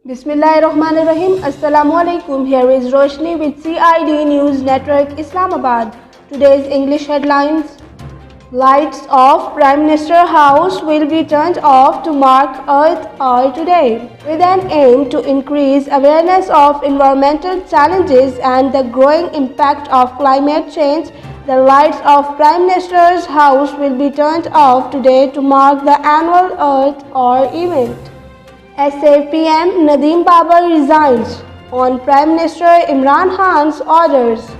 Bismillahirrahmanirrahim. Assalamualaikum. Here is Roshni with CID News Network Islamabad. Today's English headlines. Lights of Prime Minister House will be turned off to mark Earth Hour today, with an aim to increase awareness of environmental challenges and the growing impact of climate change. The lights of Prime Minister's House will be turned off today to mark the annual Earth Hour event. SAPM Nadeem Babar resigns on Prime Minister Imran Khan's orders.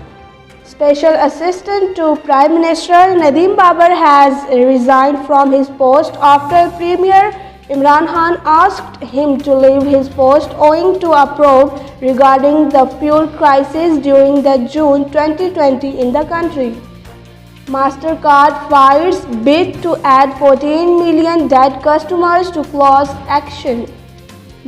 Special Assistant to Prime Minister Nadeem Babar has resigned from his post after Premier Imran Khan asked him to leave his post owing to a probe regarding the fuel crisis during the June 2020 in the country. MasterCard fires bid to add 14 million dead customers to class action.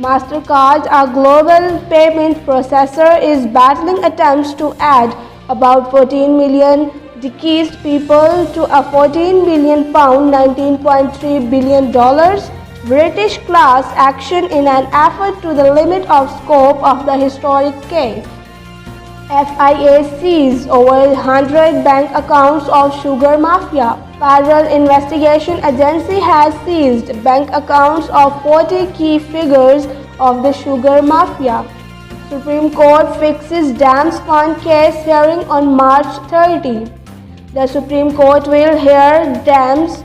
MasterCard, a global payment processor, is battling attempts to add about 14 million deceased people to a £14 billion $19.3 billion British class action in an effort to the limit of scope of the historic case. FIA seized over 100 bank accounts of sugar mafia. Federal Investigation Agency has seized bank accounts of 40 key figures of the sugar mafia. Supreme Court fixes Dams Fund case hearing on March 30. The Supreme Court will hear Dams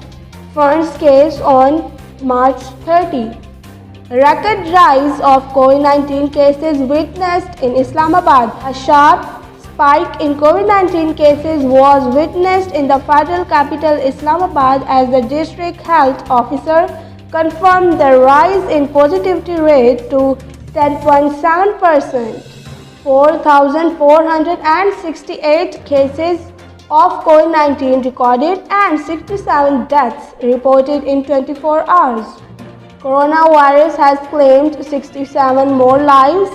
Fund's case on March 30. Record rise of COVID-19 cases witnessed in Islamabad. A sharp spike in COVID-19 cases was witnessed in the federal capital Islamabad as the district health officer confirmed the rise in positivity rate to 10.7%. 4,468 cases of COVID-19 recorded and 67 deaths reported in 24 hours. Coronavirus has claimed 67 more lives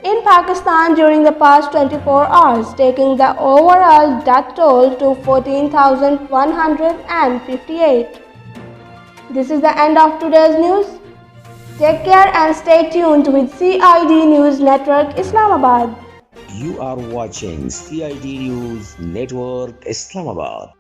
in Pakistan during the past 24 hours, taking the overall death toll to 14,158. This is the end of today's news. Take care and stay tuned with CID News Network Islamabad. You are watching CID News Network Islamabad.